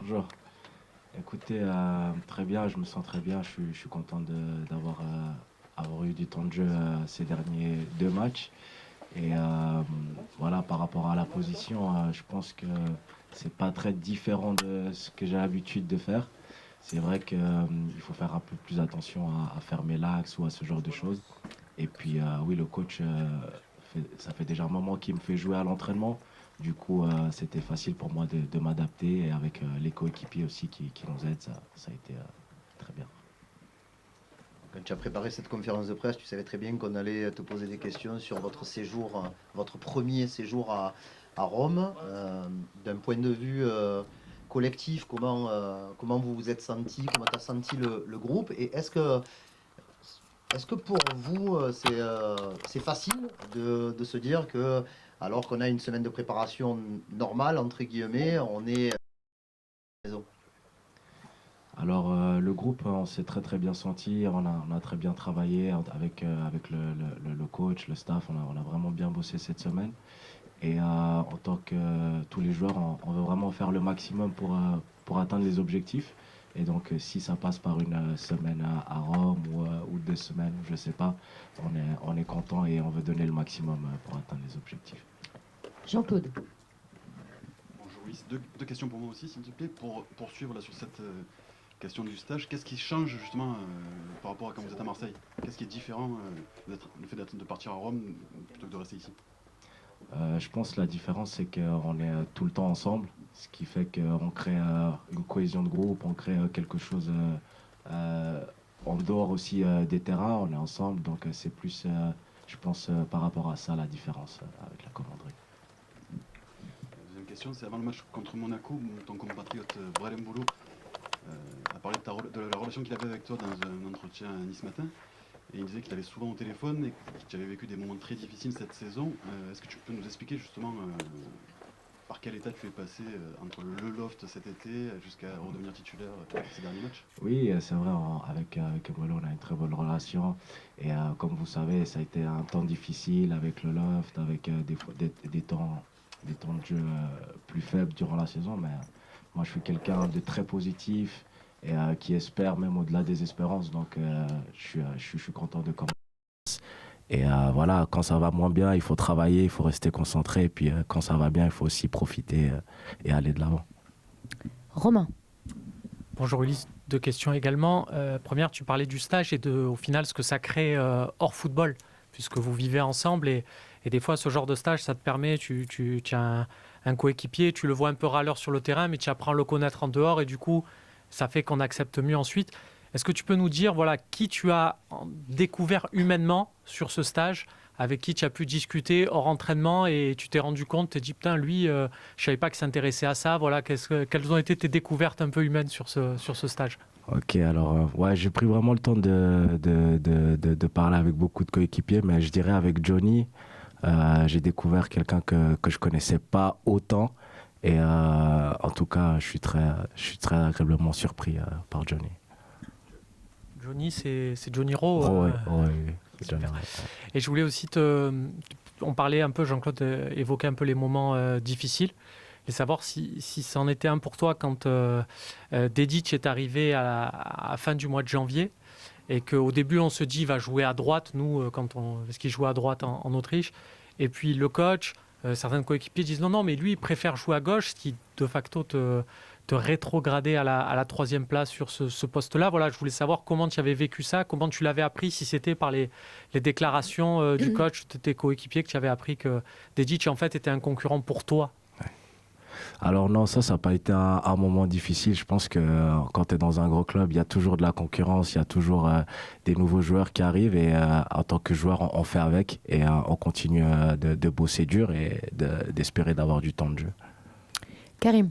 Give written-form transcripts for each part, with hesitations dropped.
Bonjour. Écoutez, très bien, je me sens très bien. Je suis content d'avoir avoir eu du temps de jeu ces derniers deux matchs. Et voilà, par rapport à la position, je pense que c'est pas très différent de ce que j'ai l'habitude de faire. C'est vrai qu'il faut faire un peu plus attention à fermer l'axe ou à ce genre de choses. Et puis, oui, le coach, ça fait déjà un moment qu'il me fait jouer à l'entraînement. Du coup, c'était facile pour moi de m'adapter. Et avec les coéquipiers aussi qui nous aident, ça a été très bien. Quand tu as préparé cette conférence de presse, tu savais très bien qu'on allait te poser des questions sur votre séjour, votre premier séjour à Rome. D'un point de vue collectif, comment vous vous êtes senti, comment tu as senti le groupe et est-ce que pour vous, c'est facile de se dire que, alors qu'on a une semaine de préparation normale, entre guillemets, on est à la maison. Alors, le groupe, on s'est très très bien senti. On a très bien travaillé avec le coach, le staff. On a vraiment bien bossé cette semaine. Et en tant que tous les joueurs, on veut vraiment faire le maximum pour atteindre les objectifs. Et donc, si ça passe par une semaine à Rome ou deux semaines, je ne sais pas, on est content et on veut donner le maximum pour atteindre les objectifs. Jean-Claude. Bonjour Luis, deux questions pour moi aussi, s'il te plaît. Pour poursuivre là, sur cette question du stage, qu'est-ce qui change justement par rapport à quand vous êtes à Marseille? Qu'est-ce qui est différent le fait de partir à Rome plutôt que de rester ici? Je pense que la différence, c'est qu'on est tout le temps ensemble, ce qui fait qu'on crée une cohésion de groupe, on crée quelque chose euh, en dehors aussi des terrains, on est ensemble, donc c'est plus, je pense, par rapport à ça, la différence avec la commanderie. Deuxième question, c'est avant le match contre Monaco, ton compatriote Brelem Bolo a parlé de la relation qu'il avait avec toi dans un entretien à Nice Matin. Et il disait qu'il allait souvent au téléphone et que tu avais vécu des moments très difficiles cette saison. Est-ce que tu peux nous expliquer justement par quel état tu es passé entre le loft cet été jusqu'à redevenir titulaire ces derniers matchs? Oui, c'est vrai, avec Molo, on a une très bonne relation. Et comme vous savez, ça a été un temps difficile avec le loft, avec des temps de jeu plus faibles durant la saison. Mais moi, je suis quelqu'un de très positif et qui espère même au-delà des espérances. Donc, je suis content de commencer. Et voilà, quand ça va moins bien, il faut travailler, il faut rester concentré. Et puis, quand ça va bien, il faut aussi profiter et aller de l'avant. Romain. Bonjour Ulysse, deux questions également. Première, tu parlais du stage et au final ce que ça crée hors football, puisque vous vivez ensemble et des fois ce genre de stage, ça te permet, tu as un coéquipier, tu le vois un peu râleur sur le terrain, mais tu apprends à le connaître en dehors et du coup, ça fait qu'on accepte mieux ensuite. Est-ce que tu peux nous dire voilà, qui tu as découvert humainement sur ce stage, avec qui tu as pu discuter hors entraînement et tu t'es rendu compte, tu t'es dit putain, lui, je ne savais pas qu'il s'intéressait à ça. Voilà, quelles ont été tes découvertes un peu humaines sur ce stage? Ok, alors ouais, j'ai pris vraiment le temps de parler avec beaucoup de coéquipiers, mais je dirais avec Johnny, j'ai découvert quelqu'un que je connaissais pas autant. Et en tout cas, je suis très agréablement surpris par Johnny. Johnny, c'est Johnny Rowe. Oh, ouais, ouais, ouais, Johnny, Super. ouais. Et je voulais aussi on parlait un peu, Jean-Claude évoquait un peu les moments difficiles, et savoir si c'en était un pour toi quand Dedic est arrivé à la fin du mois de janvier, et qu'au début on se dit il va jouer à droite, nous, parce qu'il jouait à droite en Autriche, et puis le coach, certains coéquipiers disent non, mais lui il préfère jouer à gauche, ce qui de facto te rétrograder à la troisième place sur ce poste-là. Voilà, je voulais savoir comment tu avais vécu ça, comment tu l'avais appris, si c'était par les déclarations du coach, de tes coéquipiers, que tu avais appris que Dedic en fait était un concurrent pour toi. Alors non, ça n'a pas été un moment difficile. Je pense que quand tu es dans un gros club, il y a toujours de la concurrence, il y a toujours des nouveaux joueurs qui arrivent et en tant que joueur, on fait avec et on continue de bosser dur et d'espérer d'avoir du temps de jeu. Karim.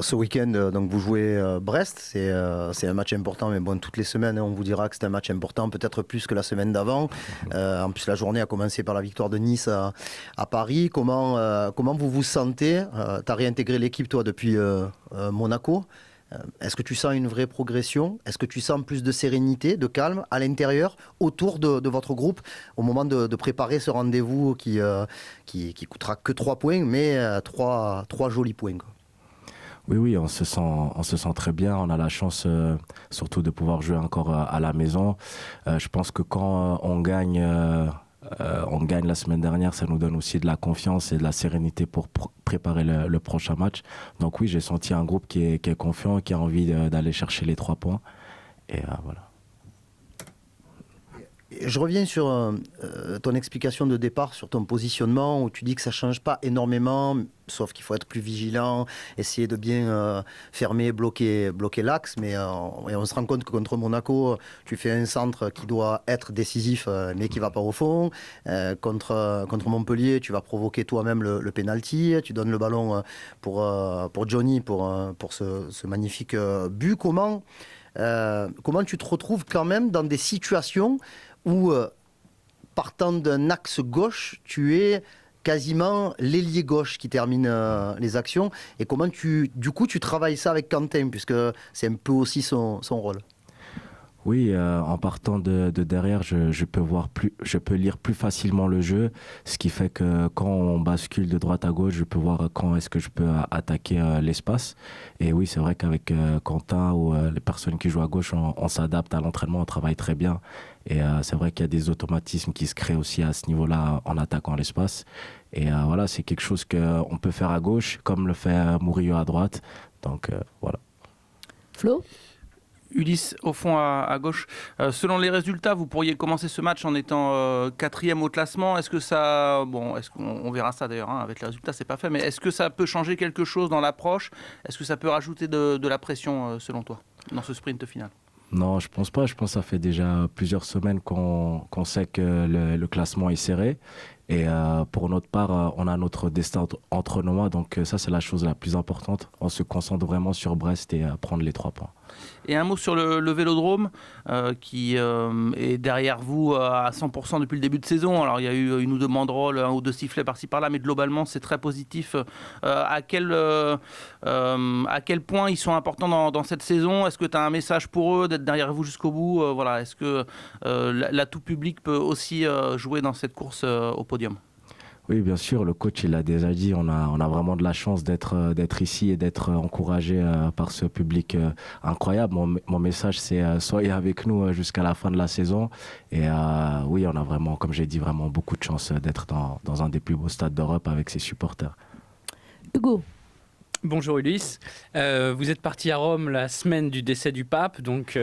Ce week-end, donc vous jouez Brest, c'est un match important, mais bon, toutes les semaines, on vous dira que c'est un match important, peut-être plus que la semaine d'avant. En plus, la journée a commencé par la victoire de Nice à Paris. Comment vous vous sentez? Tu as réintégré l'équipe, toi, depuis Monaco. Est-ce que tu sens une vraie progression? Est-ce que tu sens plus de sérénité, de calme à l'intérieur, autour de votre groupe, au moment de préparer ce rendez-vous qui coûtera que 3 points, mais 3 jolis points, quoi. Oui, on se sent très bien. On a la chance surtout de pouvoir jouer encore à la maison. Je pense que quand on gagne la semaine dernière, ça nous donne aussi de la confiance et de la sérénité pour préparer le prochain match. Donc oui, j'ai senti un groupe qui est confiant, qui a envie d'aller chercher les 3 points. Et voilà. Je reviens sur ton explication de départ, sur ton positionnement, où tu dis que ça ne change pas énormément, sauf qu'il faut être plus vigilant, essayer de bien fermer, bloquer l'axe. Mais on se rend compte que contre Monaco, tu fais un centre qui doit être décisif, mais qui ne va pas au fond. Contre Montpellier, tu vas provoquer toi-même le penalty. Tu donnes le ballon pour Johnny pour ce magnifique but. Comment tu te retrouves quand même dans des situations où, partant d'un axe gauche, tu es quasiment l'ailier gauche qui termine les actions, et comment tu travailles ça avec Quentin, puisque c'est un peu aussi son rôle. Oui, en partant de derrière, je peux lire plus facilement le jeu, ce qui fait que quand on bascule de droite à gauche, je peux voir quand est-ce que je peux attaquer l'espace. Et oui, c'est vrai qu'avec Quentin ou les personnes qui jouent à gauche, on s'adapte à l'entraînement, on travaille très bien. Et c'est vrai qu'il y a des automatismes qui se créent aussi à ce niveau-là en attaquant l'espace. Et voilà, c'est quelque chose qu'on peut faire à gauche, comme le fait Murillo à droite. Donc voilà. Flo? Ulysse, au fond à gauche. Selon les résultats, vous pourriez commencer ce match en étant 4e au classement. Est-ce que ça... Bon, on verra ça d'ailleurs, hein, avec les résultats, c'est pas fait. Mais est-ce que ça peut changer quelque chose dans l'approche? Est-ce que ça peut rajouter de la pression, selon toi, dans ce sprint final? Non, je pense pas. Je pense que ça fait déjà plusieurs semaines qu'on sait que le classement est serré. Et pour notre part, on a notre destin entre nos mains. Donc ça, c'est la chose la plus importante. On se concentre vraiment sur Brest et prendre les 3 points. Et un mot sur le Vélodrome qui est derrière vous à 100% depuis le début de saison. Alors il y a eu une ou deux banderoles, un ou deux sifflets par-ci par-là, mais globalement c'est très positif. À quel point ils sont importants dans cette saison? Est-ce que tu as un message pour eux d'être derrière vous jusqu'au bout? Voilà. Est-ce que l'atout public peut aussi jouer dans cette course au podium? Oui, bien sûr, le coach il l'a déjà dit, on a vraiment de la chance d'être ici et d'être encouragé par ce public incroyable. Mon message c'est soyez avec nous jusqu'à la fin de la saison. Et oui, on a vraiment, comme j'ai dit, vraiment beaucoup de chance d'être dans un des plus beaux stades d'Europe avec ses supporters. Hugo? Bonjour Ulysse, vous êtes parti à Rome la semaine du décès du pape, donc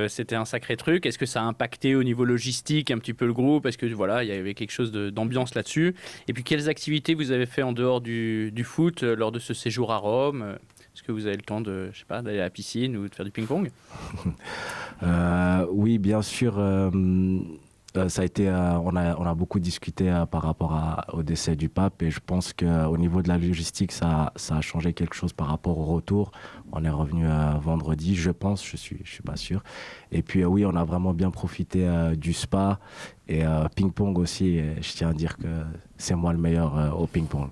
c'était un sacré truc. Est-ce que ça a impacté au niveau logistique un petit peu le groupe? Est-ce que voilà, il y avait quelque chose d'ambiance là-dessus? Et puis quelles activités vous avez fait en dehors du foot lors de ce séjour à Rome? Est-ce que vous avez le temps de, je sais pas, d'aller à la piscine ou de faire du ping-pong? Oui, bien sûr. Ça a été, on a beaucoup discuté par rapport au décès du pape, et je pense qu'au niveau de la logistique, ça a changé quelque chose par rapport au retour. On est revenu vendredi, je pense, je suis pas sûr. Et puis oui, on a vraiment bien profité du spa et ping-pong aussi. Et je tiens à dire que c'est moi le meilleur au ping-pong.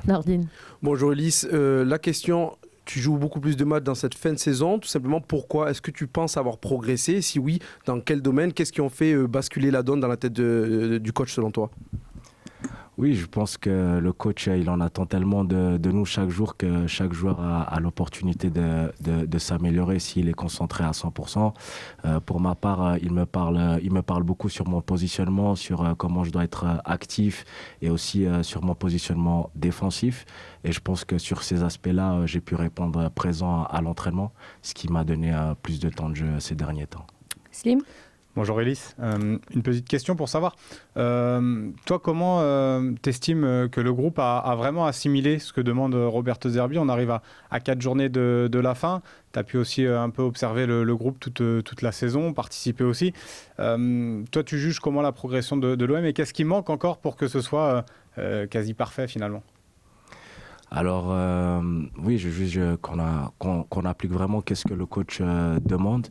Nordine? Bonjour Ulysse, la question... Tu joues beaucoup plus de matchs dans cette fin de saison. Tout simplement, pourquoi? Est-ce que tu penses avoir progressé? Si oui, dans quel domaine? Qu'est-ce qui ont fait basculer la donne dans la tête du coach selon toi? Oui, je pense que le coach, il en attend tellement de nous chaque jour que chaque joueur a l'opportunité de s'améliorer s'il est concentré à 100%. Pour ma part, il me parle beaucoup sur mon positionnement, sur comment je dois être actif, et aussi sur mon positionnement défensif. Et je pense que sur ces aspects-là, j'ai pu répondre présent à l'entraînement, ce qui m'a donné plus de temps de jeu ces derniers temps. Slim? Bonjour Ulysse, une petite question pour savoir, toi comment t'estimes que le groupe a vraiment assimilé ce que demande Roberto Zerbi? On arrive à 4 journées de la fin, tu as pu aussi un peu observer le groupe toute la saison, participer aussi. Toi tu juges comment la progression de l'OM, et qu'est-ce qui manque encore pour que ce soit quasi parfait finalement? Alors oui, je juge qu'on applique vraiment qu'est-ce que le coach demande.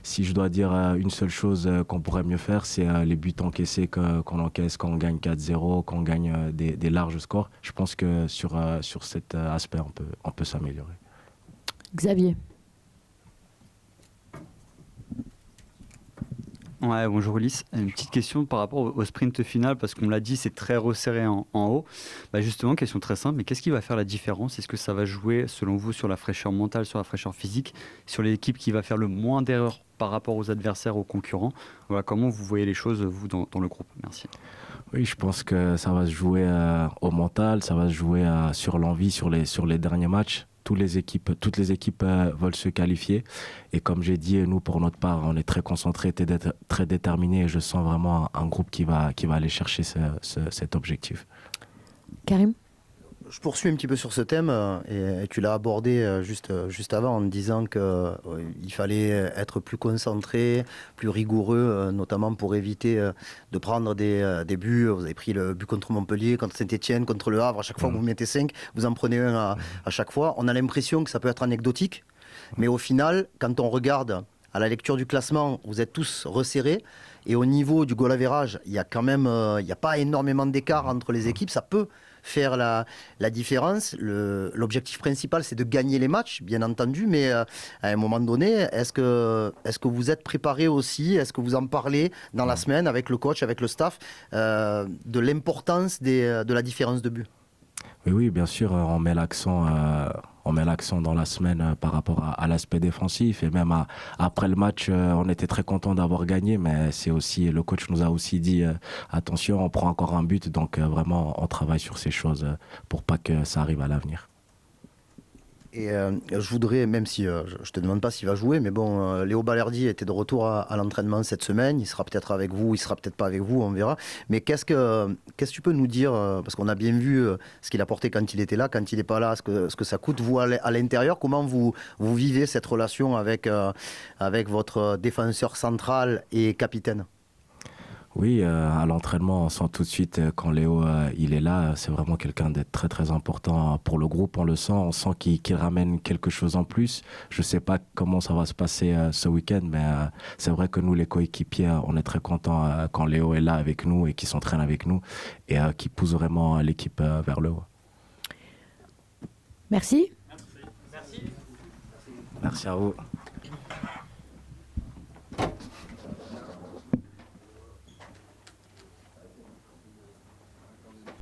Si je dois dire une seule chose qu'on pourrait mieux faire, c'est les buts encaissés qu'on encaisse quand on gagne 4-0, quand on gagne des larges scores. Je pense que sur cet aspect, on peut s'améliorer. Xavier? Ouais, bonjour Ulysse. Une petite question par rapport au sprint final, parce qu'on l'a dit, c'est très resserré en haut. Bah justement, question très simple, mais qu'est-ce qui va faire la différence? Est-ce que ça va jouer, selon vous, sur la fraîcheur mentale, sur la fraîcheur physique, sur l'équipe qui va faire le moins d'erreurs par rapport aux adversaires, aux concurrents? Voilà, comment vous voyez les choses, vous, dans le groupe? Merci. Oui, je pense que ça va se jouer au mental, ça va se jouer sur l'envie, sur les derniers matchs. Toutes les équipes veulent se qualifier. Et comme j'ai dit, nous, pour notre part, on est très concentrés, très déterminés. Et je sens vraiment un groupe qui va aller chercher cet objectif. Karim? Je poursuis un petit peu sur ce thème et tu l'as abordé juste avant en disant qu'il fallait être plus concentré, plus rigoureux, notamment pour éviter de prendre des buts. Vous avez pris le but contre Montpellier, contre Saint-Etienne, contre Le Havre. À chaque fois que vous mettez 5, vous en prenez un à chaque fois. On a l'impression que ça peut être anecdotique, mais au final, quand on regarde à la lecture du classement, vous êtes tous resserrés. Et au niveau du goal average, il y a quand même il n'y a pas énormément d'écart entre les équipes. Ça peut faire la différence. L'objectif principal, c'est de gagner les matchs, bien entendu, mais à un moment donné, est-ce que vous êtes préparé aussi? Est-ce que vous en parlez dans la semaine avec le coach, avec le staff, de l'importance de la différence de but? Oui, bien sûr, on met l'accent dans la semaine par rapport à l'aspect défensif. Et même après le match, on était très content d'avoir gagné, mais c'est aussi, le coach nous a aussi dit attention, on prend encore un but, donc vraiment on travaille sur ces choses pour pas que ça arrive à l'avenir. Et je voudrais, même si je ne te demande pas s'il va jouer, mais bon, Léo Balerdi était de retour à l'entraînement cette semaine. Il sera peut-être avec vous, il sera peut-être pas avec vous, on verra. Mais qu'est-ce que tu peux nous dire, parce qu'on a bien vu ce qu'il apportait quand il était là, quand il n'est pas là, ce que ça coûte, vous, à l'intérieur. Comment vous vivez cette relation avec votre défenseur central et capitaine? Oui, à l'entraînement, on sent tout de suite quand Léo il est là, c'est vraiment quelqu'un d'être très très important pour le groupe. On le sent, on sent qu'il ramène quelque chose en plus. Je sais pas comment ça va se passer ce week-end, mais c'est vrai que nous, les coéquipiers, on est très contents quand Léo est là avec nous et qu'il s'entraîne avec nous et qui pousse vraiment l'équipe vers le haut. Merci. Merci à vous.